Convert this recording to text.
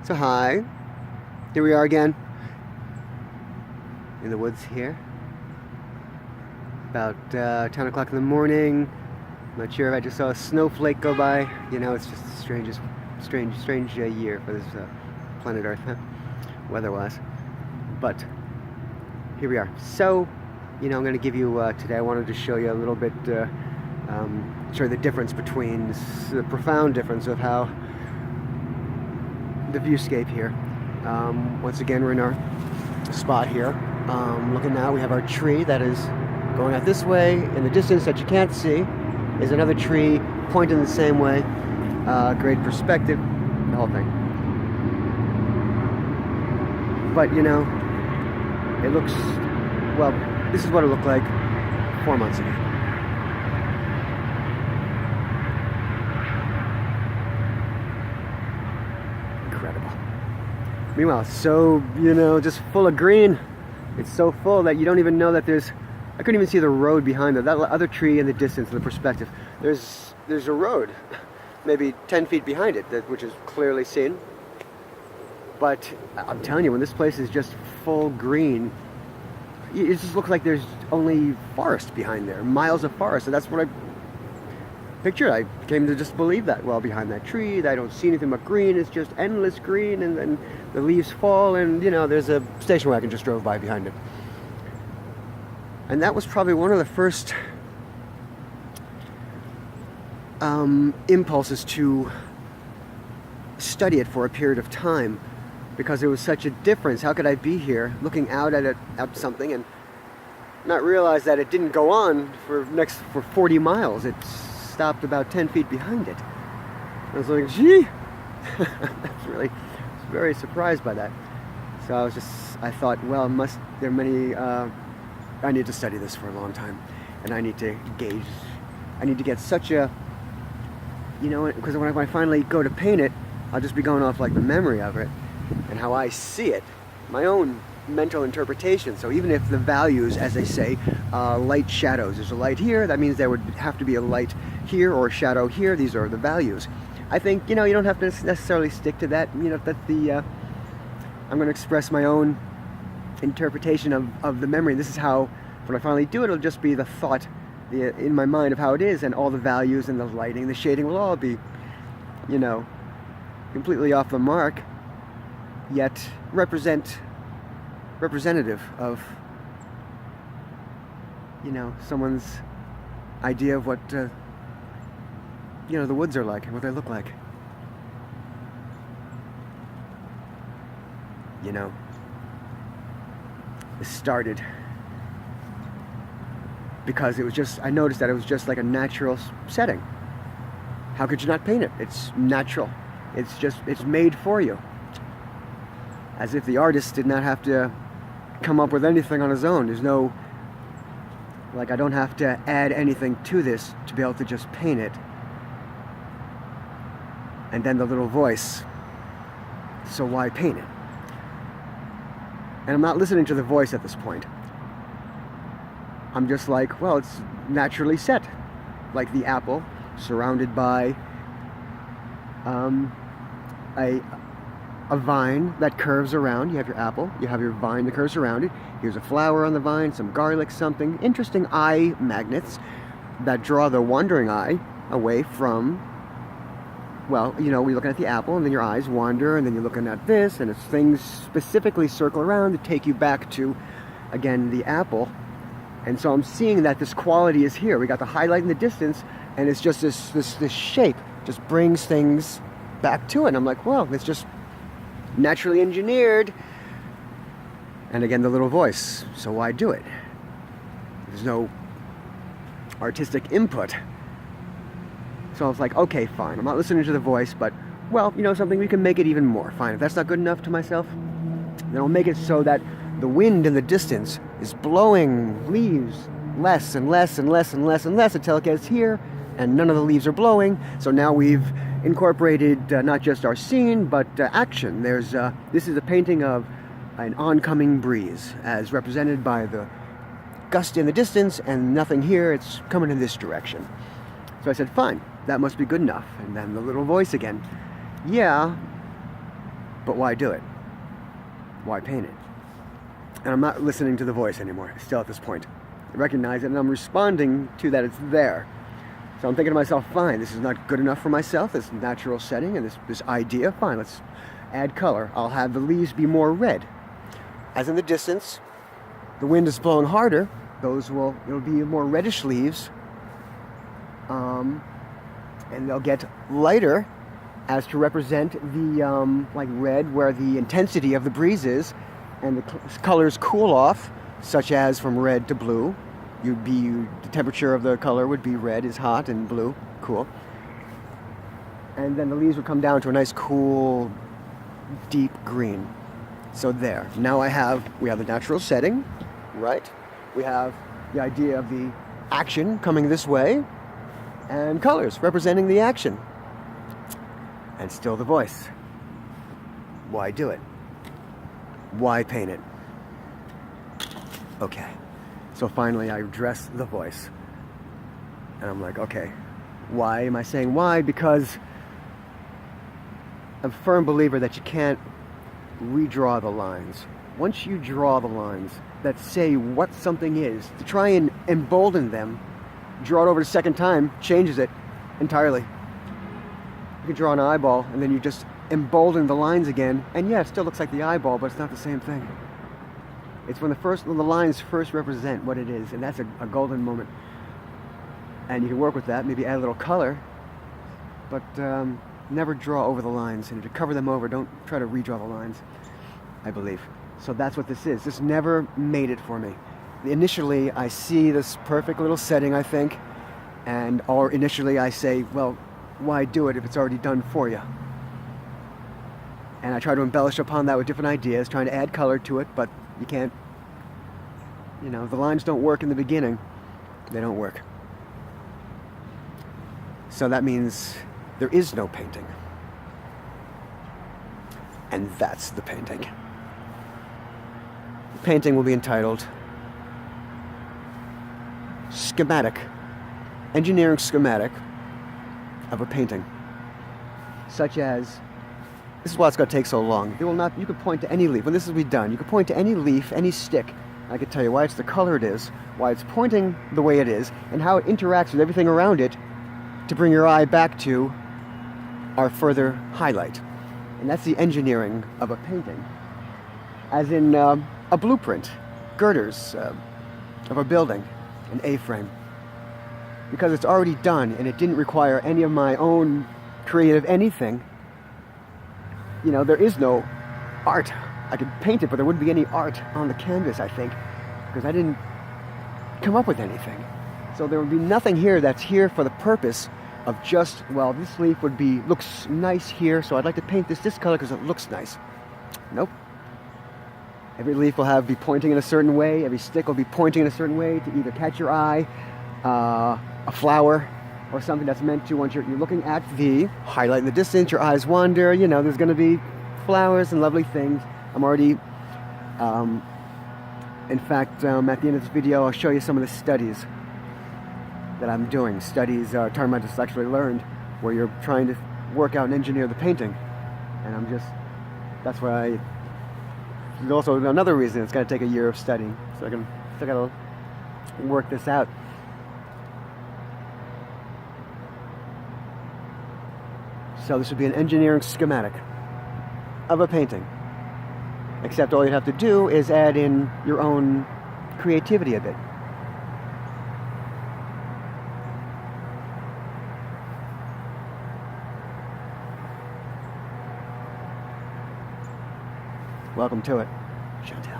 So hi, here we are again in the woods here. About 10 o'clock in the morning. I'm not sure if I just saw a snowflake go by. You know, it's just the strangest, strange year for this planet Earth, huh? Weather-wise. But here we are. So, I'm going to give you today. I wanted to show you a little bit, show you the difference between the profound difference of how the viewscape here. Once again, we're in our spot here. Looking now, we have our tree that is going out this way. In the distance that you can't see is another tree pointing the same way. Great perspective, the whole thing. But it looks, well, this is what it looked like 4 months ago. Incredible. Meanwhile, so, just full of green. It's so full that you don't even know that I couldn't even see the road behind it. That other tree in the distance, in the perspective. There's a road, maybe 10 feet behind it, which is clearly seen. But I'm telling you, when this place is just full green, it just looks like there's only forest behind there, miles of forest. And that's what I pictured. I came to just believe that. Well, behind that tree, I don't see anything but green. It's just endless green, and then the leaves fall, and there's a station wagon just drove by behind it. And that was probably one of the first impulses to study it for a period of time, because there was such a difference. How could I be here looking out at something and not realize that it didn't go on for 40 miles? It stopped about 10 feet behind it. I was like, gee, that's really very surprised by that. So I thought, well, there are many, I need to study this for a long time, and I need to gauge, I need to get such a, because when I finally go to paint it, I'll just be going off like the memory of it and how I see it, my own mental interpretation. So even if the values, as they say, light shadows, there's a light here, that means there would have to be a light here or a shadow here. These are the values. I think, you don't have to necessarily stick to that. That's I'm going to express my own interpretation of the memory. This is how, when I finally do it, it'll just be the thought in my mind of how it is, and all the values and the lighting, the shading will all be, completely off the mark, yet representative of, someone's idea of what, the woods are like and what they look like. It started because I noticed that it was just like a natural setting. How could you not paint it? It's natural. It's made for you. As if the artist did not have to come up with anything on his own. There's no, I don't have to add anything to this to be able to just paint it. And then the little voice, so why paint it? And I'm not listening to the voice at this point. I'm just like, well, it's naturally set. Like the apple, surrounded by a vine that curves around. You have your apple, you have your vine that curves around it. Here's a flower on the vine, some garlic, something. Interesting eye magnets that draw the wandering eye away from, well, we're looking at the apple, and then your eyes wander, and then you're looking at this, and it's things specifically circle around to take you back to, again, the apple. And so I'm seeing that this quality is here. We got the highlight in the distance, and it's just this shape just brings things back to it. And I'm like, well, it's just naturally engineered. And again, the little voice, so why do it? There's no artistic input. So I was like, okay, fine. I'm not listening to the voice, but, well, something, we can make it even more. Fine. If that's not good enough to myself, then I'll make it so that the wind in the distance is blowing leaves less and less and less and less and less until it gets here, and none of the leaves are blowing. So now we've incorporated not just our scene, but action. This is a painting of an oncoming breeze, as represented by the gust in the distance and nothing here. It's coming in this direction. So I said, fine, that must be good enough. And then the little voice again, yeah, But why do it? Why paint it? And I'm not listening to the voice anymore, still at this point. I recognize it and I'm responding to that it's there. So I'm thinking to myself, fine, this is not good enough for myself, this natural setting and this idea, fine, let's add color. I'll have the leaves be more red. As in the distance, the wind is blowing harder, it'll be more reddish leaves, and they'll get lighter as to represent the like red, where the intensity of the breeze is, and the colors cool off, such as from red to blue. The temperature of the color would be red is hot and blue cool, and then the leaves would come down to a nice cool deep green. So there, now we have the natural setting, right? We have the idea of the action coming this way, and colors representing the action. And still the voice. Why do it? Why paint it? Okay. So finally I address the voice. And I'm like, okay, why am I saying why? Because I'm a firm believer that you can't redraw the lines. Once you draw the lines that say what something is, to try and embolden them, draw it over the second time, changes it entirely. You can draw an eyeball and then you just embolden the lines again, and yeah, it still looks like the eyeball, but it's not the same thing. It's when the lines first represent what it is, and that's a golden moment. And you can work with that, maybe add a little color, but never draw over the lines. And to cover them over, don't try to redraw the lines, I believe. So that's what this is. This never made it for me. Initially, I see this perfect little setting, I think, or initially I say, well, why do it if it's already done for you? And I try to embellish upon that with different ideas, trying to add color to it, but you can't, the lines don't work in the beginning. They don't work. So that means there is no painting. And that's the painting. The painting will be entitled Engineering Schematic of a Painting. Such as, this is why it's going to take so long. You could point to any leaf. When this will be done, you could point to any leaf, any stick. I could tell you why it's the color it is, why it's pointing the way it is, and how it interacts with everything around it to bring your eye back to our further highlight. And that's the engineering of a painting. As in a blueprint, girders of a building, an A-frame. Because it's already done and it didn't require any of my own creative anything, there is no art. I could paint it, but there wouldn't be any art on the canvas, I think, because I didn't come up with anything. So there would be nothing here that's here for the purpose of just, well, this leaf looks nice here, so I'd like to paint this color because it looks nice. Nope. Every leaf will be pointing in a certain way. Every stick will be pointing in a certain way to either catch your eye, a flower, or something that's meant to, once you're looking at the highlight in the distance, your eyes wander, there's going to be flowers and lovely things. I'm already, in fact, at the end of this video, I'll show you some of the studies that I'm doing. Studies, talking about just actually learned, where you're trying to work out and engineer the painting. And that's why there's also another reason it's going to take a year of studying. So I still got to work this out. So this would be an engineering schematic of a painting. Except all you'd have to do is add in your own creativity a bit. Welcome to it, Chantal.